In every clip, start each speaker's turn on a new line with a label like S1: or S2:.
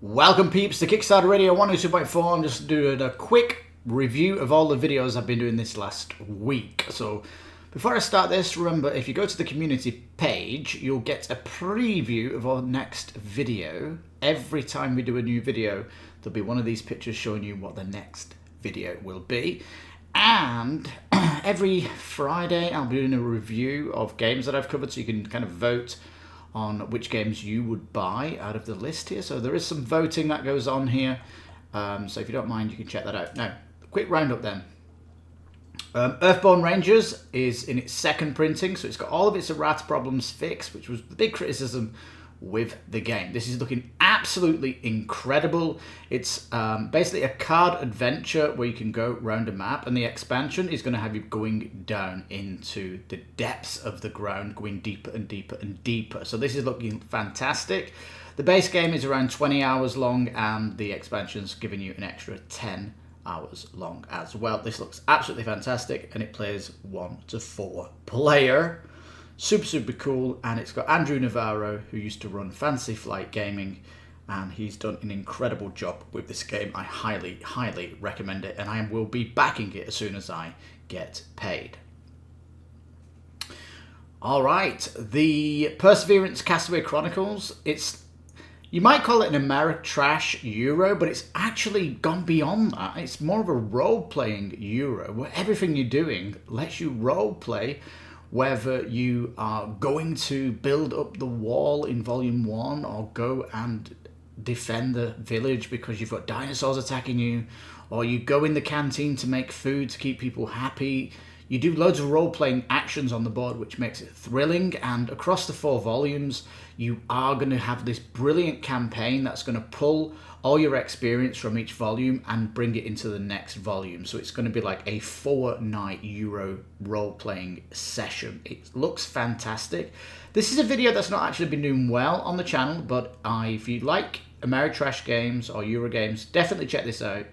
S1: Welcome peeps to Kickstarter Radio 102.4. I'm just doing a quick review of all the videos I've been doing this last week. So before I start this, remember if you go to the community page, you'll get a preview of our next video. Every time we do a new video, there'll be one of these pictures showing you what the next video will be. And every Friday I'll be doing a review of games that I've covered, so you can kind of vote on which games you would buy out of the list here. So there is some voting that goes on here. So if you don't mind, you can check that out. Now, quick roundup then. Earthborn Rangers is in its second printing, so it's got all of its errata problems fixed, which was the big criticism with the game. This is looking absolutely incredible. It's basically a card adventure where you can go around a map, and the expansion is going to have you going down into the depths of the ground, going deeper and deeper and deeper. So this is looking fantastic. The base game is around 20 hours long, and the expansion's giving you an extra 10 hours long as well. This looks absolutely fantastic, and it plays 1 to 4 player. Super cool, and it's got Andrew Navarro, who used to run Fantasy Flight Gaming, and he's done an incredible job with this game. I highly recommend it, and I will be backing it as soon as I get paid. Alright, the Perseverance Castaway Chronicles, you might call it an Ameritrash Euro, but it's actually gone beyond that. It's more of a role-playing Euro, where everything you're doing lets you role-play, whether you are going to build up the wall in Volume 1 or go and defend the village because you've got dinosaurs attacking you, or you go in the canteen to make food to keep people happy. You do loads of role-playing actions on the board, which makes it thrilling, and across the 4 volumes you are going to have this brilliant campaign that's going to pull all your experience from each volume and bring it into the next volume. So it's going to be like a 4-night Euro role-playing session. It looks fantastic. This is a video that's not actually been doing well on the channel, but if you like Ameritrash games or Euro games, definitely check this out.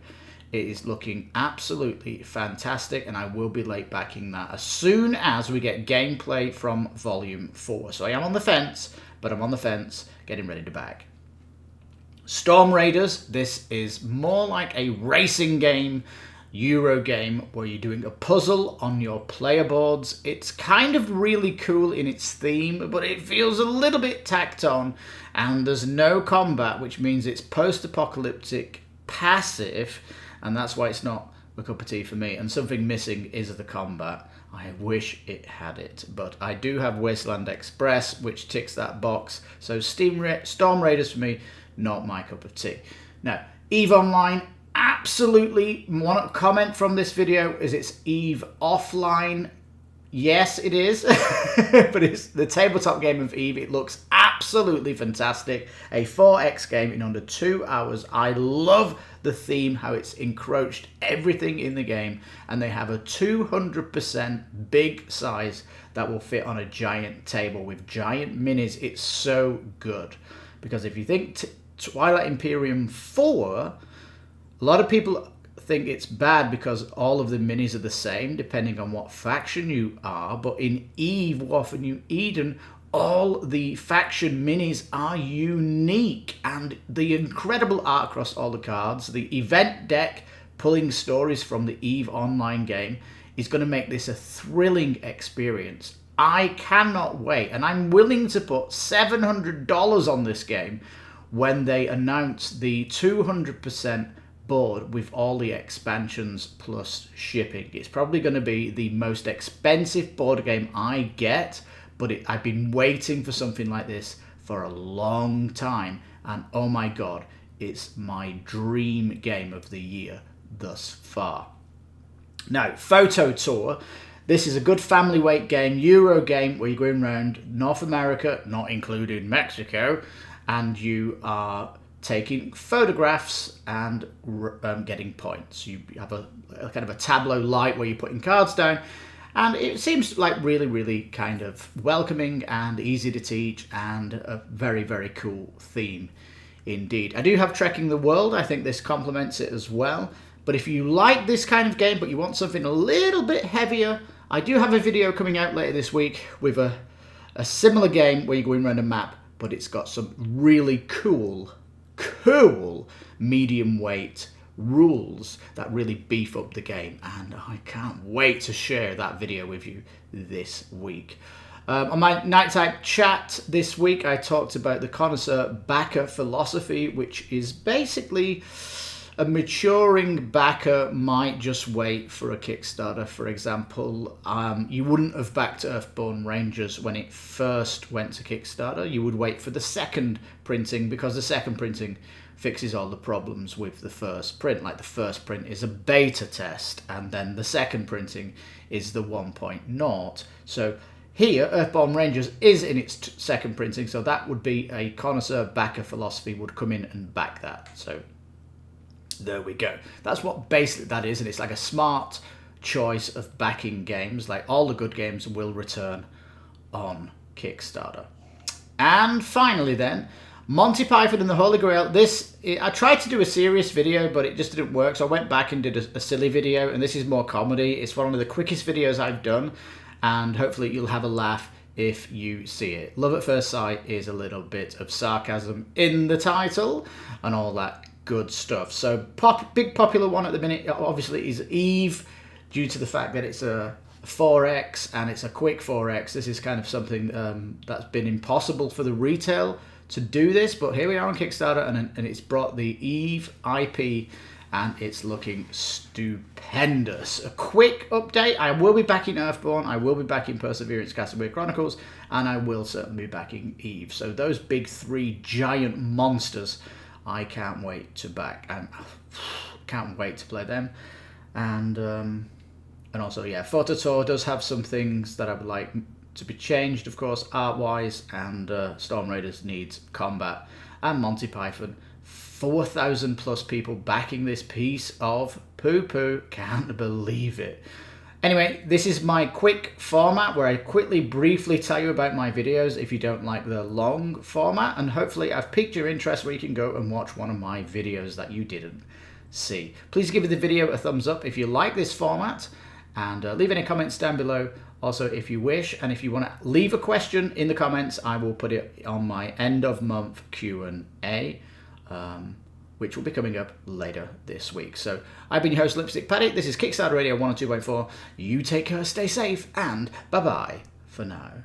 S1: It is looking absolutely fantastic, and I will be late backing that as soon as we get gameplay from Volume 4. So I am on the fence, but I'm on the fence, getting ready to back. Storm Raiders, this is more like a racing game, Euro game, where you're doing a puzzle on your player boards. It's kind of really cool in its theme, but it feels a little bit tacked on, and there's no combat, which means it's post-apocalyptic passive, and that's why it's not a cup of tea for me. And something missing is the combat. I wish it had it, but I do have Wasteland Express, which ticks that box. So Storm Raiders for me, not my cup of tea. Now, EVE Online, absolutely want to comment from this video, is it's EVE Offline. Yes, it is, but it's the tabletop game of EVE. It looks absolutely fantastic. A 4X game in under 2 hours. I love the theme, how it's encroached everything in the game, and they have a 200% big size that will fit on a giant table with giant minis. It's so good, because if you think Twilight Imperium 4, a lot of people think it's bad because all of the minis are the same depending on what faction you are, but in EVE, War for New Eden, all the faction minis are unique, and the incredible art across all the cards, the event deck pulling stories from the EVE Online game is going to make this a thrilling experience. I cannot wait, and I'm willing to put $700 on this game when they announce the 200% board with all the expansions plus shipping. It's probably going to be the most expensive board game I get, but I've been waiting for something like this for a long time, and oh my god, it's my dream game of the year thus far. Now, Photo Tour. This is a good family weight game, Euro game, where you're going around North America, not including Mexico, and you are taking photographs and getting points. You have a kind of a tableau light where you're putting cards down, and it seems like really kind of welcoming and easy to teach, and a very cool theme indeed. I do have Trekking the World. I think this complements it as well. But if you like this kind of game but you want something a little bit heavier, I do have a video coming out later this week with a similar game where you're going around a map, but it's got some really cool cool medium weight rules that really beef up the game, and I can't wait to share that video with you this week. On my nighttime chat this week, I talked about the connoisseur backer philosophy, which is basically a maturing backer might just wait for a Kickstarter. For example, you wouldn't have backed Earthborn Rangers when it first went to Kickstarter. You would wait for the second printing, because the second printing fixes all the problems with the first print. Like, the first print is a beta test, and then the second printing is the 1.0. So here, Earthborn Rangers is in its second printing, so that would be a connoisseur backer philosophy would come in and back that. So there we go. That's what basically that is, and it's like a smart choice of backing games. Like, all the good games will return on Kickstarter. And finally then, Monty Python and the Holy Grail. I tried to do a serious video, but it just didn't work, so I went back and did a silly video, and this is more comedy. It's one of the quickest videos I've done, and hopefully you'll have a laugh if you see it. Love at First Sight is a little bit of sarcasm in the title and all that good stuff. So big popular one at the minute obviously is Eve, due to the fact that it's a 4X and it's a quick 4X. This is kind of something that's been impossible for the retail to do this, but here we are on Kickstarter, and it's brought the Eve IP, and it's looking stupendous. A quick update: I will be backing Earthborn, I will be backing Perseverance Castaway Chronicles, and I will certainly be backing Eve. So those big three giant monsters, I can't wait to back, and can't wait to play them. And also, yeah, Photo Tour does have some things that I would like to be changed, of course, art-wise, and Storm Raiders needs combat, and Monty Python. 4,000 plus people backing this piece of poo-poo. Can't believe it. Anyway, this is my quick format where I briefly tell you about my videos if you don't like the long format, and hopefully I've piqued your interest where you can go and watch one of my videos that you didn't see. Please give the video a thumbs up if you like this format, and leave any comments down below also if you wish, and if you want to leave a question in the comments, I will put it on my end of month Q&A, which will be coming up later this week. So I've been your host, Lipstickpaddy. This is Kickstarter Radio 102.4. You take care, stay safe, and bye-bye for now.